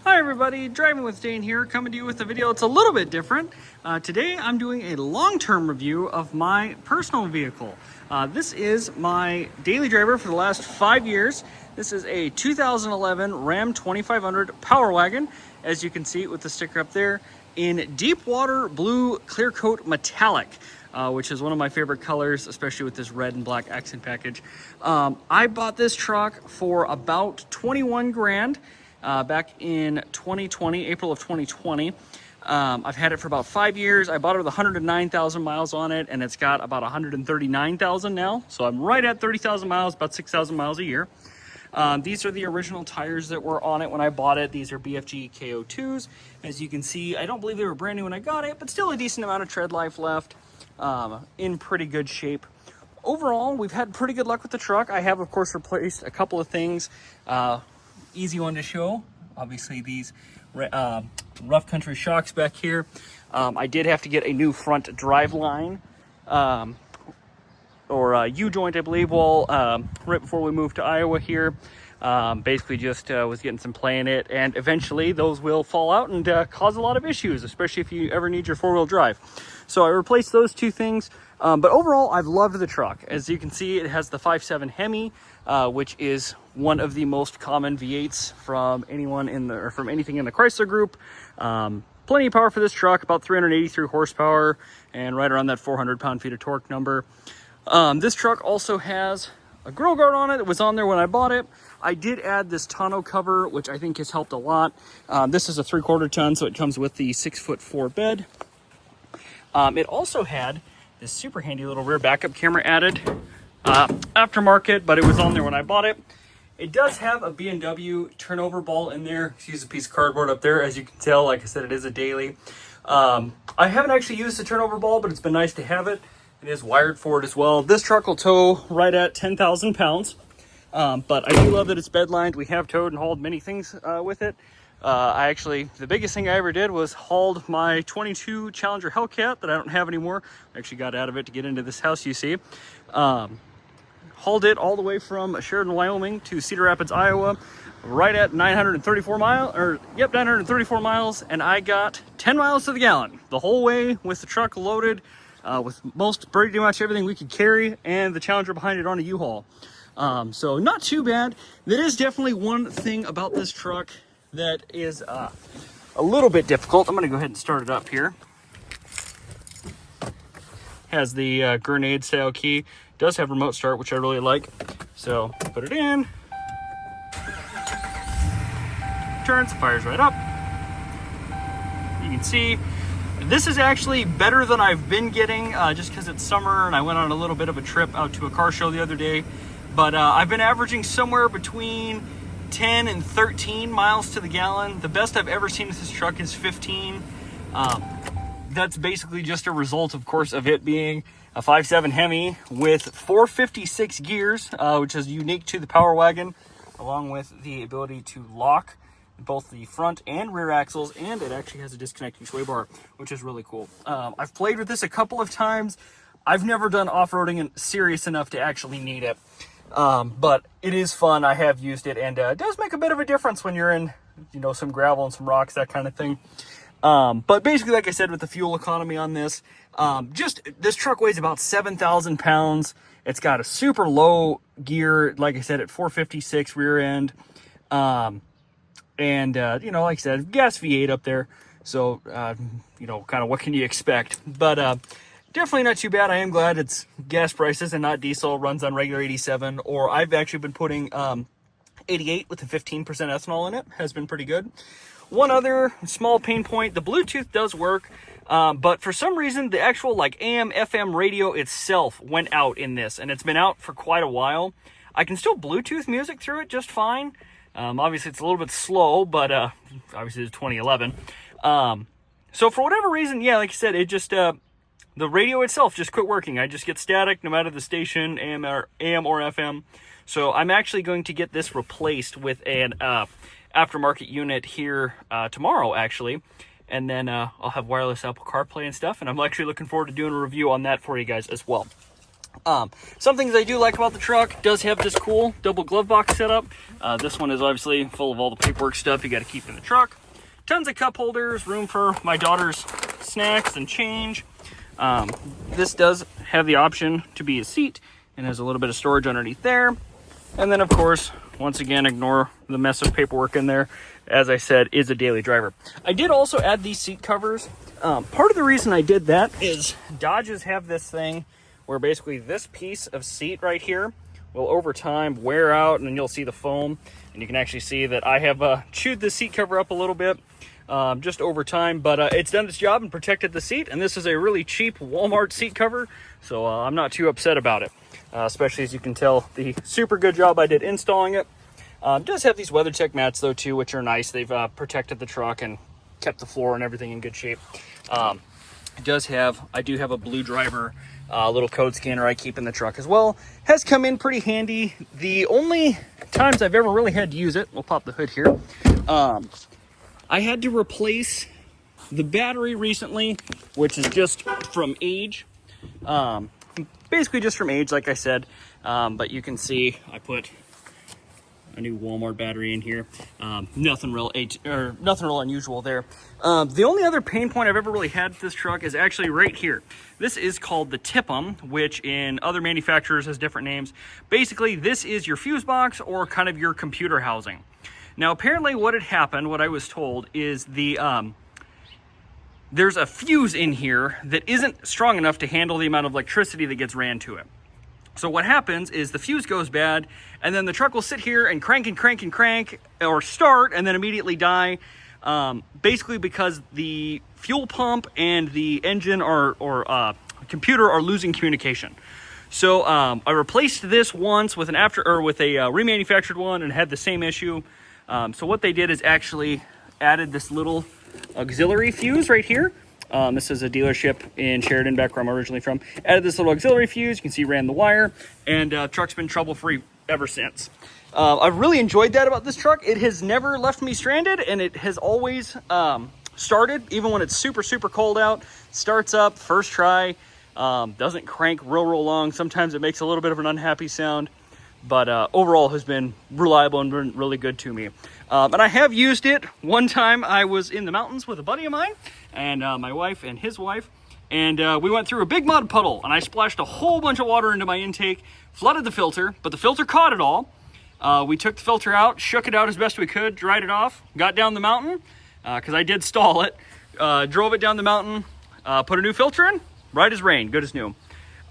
Hi everybody, Driving with Dane here, coming to you with a video that's a little bit different. Today I'm doing a long-term review of my personal vehicle. This is my daily driver for the last 5 years. This is a 2011 Ram 2500 Power Wagon, as you can see with the sticker up there, in deep water blue clear coat metallic. Which is one of my favorite colors, especially with this red and black accent package. I bought this truck for about 21 grand. Back in 2020, April of 2020. I've had it for about 5 years. I bought it with 109,000 miles on it, and it's got about 139,000 now. So I'm right at 30,000 miles, about 6,000 miles a year. These are the original tires that were on it when I bought it. These are BFG KO2s. As you can see, I don't believe they were brand new when I got it, but still a decent amount of tread life left. In pretty good shape. Overall, we've had pretty good luck with the truck. I have, of course, replaced a couple of things. Easy one to show, obviously these rough country shocks back here. I did have to get a new front drive line or U-joint, I believe, right before we moved to Iowa here. Basically just was getting some play in it, and eventually those will fall out and cause a lot of issues, especially if you ever need your four-wheel drive. So I replaced those two things, but overall I've loved the truck. As you can see, it has the 5.7 Hemi, which is one of the most common V8s from anyone from anything in the Chrysler group. Plenty of power for this truck, about 383 horsepower and right around that 400 pound-feet of torque number. This truck also has a grill guard on it. It was on there when I bought it. I did add this tonneau cover, which I think has helped a lot. This is a 3/4 ton, so it comes with the 6'4" bed. It also had this super handy little rear backup camera added. Aftermarket, but it was on there when I bought it. It does have a B&W turnover ball in there. Excuse a piece of cardboard up there. As you can tell, like I said, it is a daily. I haven't actually used the turnover ball, but it's been nice to have it. It is wired for it as well. This truck will tow right at 10,000 pounds. But I do love that it's bed lined. We have towed and hauled many things with it. The biggest thing I ever did was hauled my 22 Challenger Hellcat that I don't have anymore. I actually got out of it to get into this house you see. Hauled it all the way from Sheridan, Wyoming to Cedar Rapids, Iowa, right at 934 miles, and I got 10 miles to the gallon the whole way with the truck loaded, with pretty much everything we could carry, and the Challenger behind it on a U-Haul. So not too bad. There is definitely one thing about this truck that is a little bit difficult. I'm going to go ahead and start it up here. Has the grenade style key. Does have remote start, which I really like. So put it in. Turns, fires right up. You can see this is actually better than I've been getting, just because it's summer and I went on a little bit of a trip out to a car show the other day. But I've been averaging somewhere between 10 and 13 miles to the gallon. The best I've ever seen with this truck is 15. That's basically just a result, of course, of it being a 5.7 Hemi with 456 gears, which is unique to the Power Wagon, along with the ability to lock both the front and rear axles, and it actually has a disconnecting sway bar, which is really cool. I've played with this a couple of times. I've never done off-roading serious enough to actually need it. But it is fun. I have used it, and it does make a bit of a difference when you're in, some gravel and some rocks, that kind of thing. But basically, like I said, with the fuel economy on this, this truck weighs about 7,000 pounds. It's got a super low gear, like I said, at 456 rear end. Like I said, gas V8 up there. So, kind of what can you expect? But, definitely not too bad. I am glad it's gas prices and not diesel. Runs on regular 87, or I've actually been putting 88 with a 15% ethanol in it. Has been pretty good. One other small pain point, the Bluetooth does work, but for some reason the actual AM FM radio itself went out in this, and it's been out for quite a while. I can still Bluetooth music through it just fine. Obviously it's a little bit slow, but obviously it's 2011. So for whatever reason, yeah, like I said, it just the radio itself just quit working. I just get static no matter the station, AM or FM. So I'm actually going to get this replaced with an aftermarket unit here tomorrow, actually. And then I'll have wireless Apple CarPlay and stuff. And I'm actually looking forward to doing a review on that for you guys as well. Some things I do like about the truck, does have this cool double glove box setup. This one is obviously full of all the paperwork stuff you got to keep in the truck. Tons of cup holders, room for my daughter's snacks and change. This does have the option to be a seat and has a little bit of storage underneath there. And then of course, once again, ignore the mess of paperwork in there. As I said, is a daily driver. I did also add these seat covers. Part of the reason I did that is Dodges have this thing where basically this piece of seat right here will over time wear out, and then you'll see the foam, and you can actually see that I have chewed the seat cover up a little bit just over time, but it's done its job and protected the seat. And this is a really cheap Walmart seat cover, so I'm not too upset about it, especially as you can tell the super good job I did installing it. Does have these WeatherTech mats though too, which are nice. They've protected the truck and kept the floor and everything in good shape. I do have a Blue Driver little code scanner I keep in the truck as well. Has come in pretty handy. The only times I've ever really had to use it, we'll pop the hood here. I had to replace the battery recently, which is just from age. Basically just from age, like I said. But you can see I put a new Walmart battery in here. Nothing real unusual there. The only other pain point I've ever really had with this truck is actually right here. This is called the TIPM, which in other manufacturers has different names. Basically, this is your fuse box or kind of your computer housing. Now, apparently what had happened, what I was told, is there's a fuse in here that isn't strong enough to handle the amount of electricity that gets ran to it. So what happens is the fuse goes bad, and then the truck will sit here and crank and crank and crank, or start and then immediately die, basically because the fuel pump and the engine or computer are losing communication. So I replaced this once with a remanufactured one and had the same issue. So what they did is actually added this little auxiliary fuse right here. This is a dealership in Sheridan, back where I'm originally from. Added this little auxiliary fuse. You can see ran the wire, and truck's been trouble-free ever since. I've really enjoyed that about this truck. It has never left me stranded, and it has always started, even when it's super, super cold out. Starts up, first try, doesn't crank real long. Sometimes it makes a little bit of an unhappy sound, but overall has been reliable and been really good to me. And I have used it. One time I was in the mountains with a buddy of mine, and my wife and his wife, and we went through a big mud puddle, and I splashed a whole bunch of water into my intake, flooded the filter, but the filter caught it all. We took the filter out, shook it out as best we could, dried it off, got down the mountain, because I did stall it, drove it down the mountain, put a new filter in, right as rain, good as new.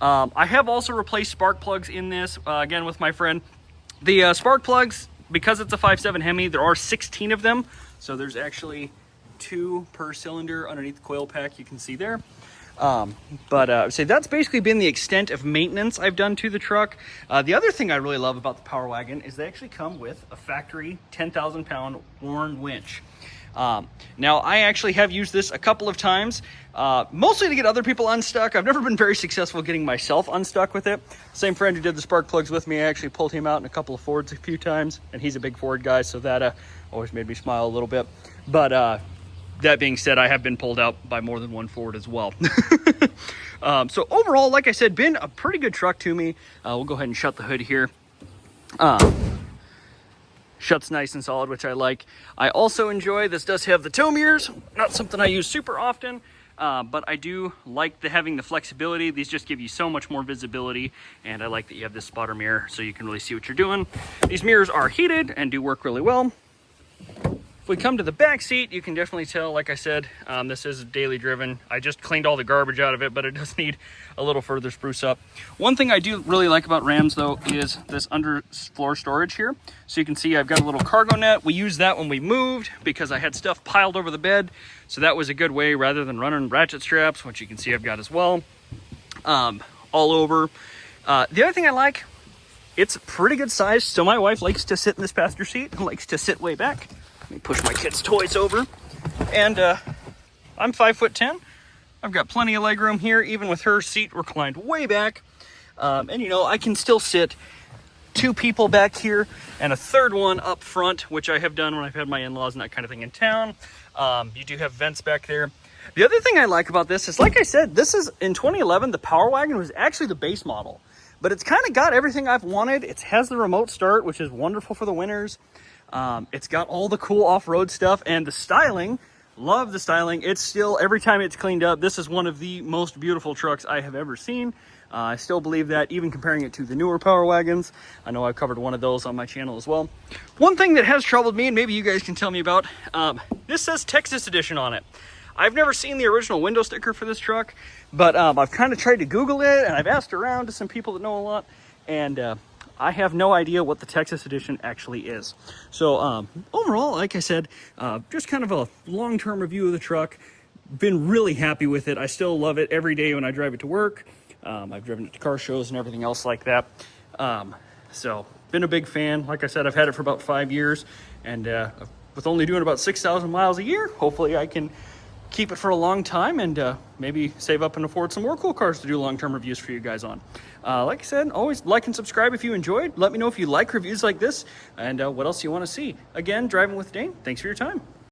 I have also replaced spark plugs in this, again with my friend. The spark plugs, because it's a 5.7 Hemi, there are 16 of them, so there's actually 2 per cylinder underneath the coil pack, you can see there. So that's basically been the extent of maintenance I've done to the truck. The other thing I really love about the Power Wagon is they actually come with a factory 10,000 pound Warn winch. Now I actually have used this a couple of times, mostly to get other people unstuck. I've never been very successful getting myself unstuck with it. Same friend who did the spark plugs with me, I actually pulled him out in a couple of Fords a few times, and he's a big Ford guy, so that always made me smile a little bit. But that being said, I have been pulled out by more than one Ford as well. So overall, like I said, been a pretty good truck to me. We'll go ahead and shut the hood here. Shuts nice and solid, which I like. I also enjoy, this does have the tow mirrors. Not something I use super often, but I do like having the flexibility. These just give you so much more visibility, and I like that you have this spotter mirror so you can really see what you're doing. These mirrors are heated and do work really well. If we come to the back seat, you can definitely tell, like I said, this is daily driven. I just cleaned all the garbage out of it, but it does need a little further spruce up. One thing I do really like about Rams, though, is this underfloor storage here. So you can see I've got a little cargo net. We used that when we moved because I had stuff piled over the bed. So that was a good way rather than running ratchet straps, which you can see I've got as well, all over. The other thing I like, it's pretty good size. So my wife likes to sit in this passenger seat and likes to sit way back. Let me push my kids' toys over. And I'm 5'10". I've got plenty of leg room here, even with her seat reclined way back. And you know, I can still sit 2 people back here and a third one up front, which I have done when I've had my in-laws and that kind of thing in town. You do have vents back there. The other thing I like about this is, like I said, this is in 2011, the Power Wagon was actually the base model. but it's kind of got everything I've wanted. It has the remote start, which is wonderful for the winters. It's got all the cool off-road stuff, and the styling, love the styling. It's still, every time it's cleaned up, this is one of the most beautiful trucks I have ever seen. I still believe that, even comparing it to the newer Power Wagons. I know I've covered one of those on my channel as well. One thing that has troubled me, and maybe you guys can tell me about, this says Texas Edition on it. I've never seen the original window sticker for this truck, but I've kind of tried to Google it, and I've asked around to some people that know a lot, and I have no idea what the Texas Edition actually is. So overall, like I said, just kind of a long-term review of the truck. Been really happy with it. I still love it every day when I drive it to work. I've driven it to car shows and everything else like that. So been a big fan. Like I said, I've had it for about 5 years, and with only doing about 6,000 miles a year, hopefully I can keep it for a long time and maybe save up and afford some more cool cars to do long-term reviews for you guys on. Like I said, always like and subscribe if you enjoyed. Let me know if you like reviews like this and what else you want to see. Again, Driving with Dane, thanks for your time.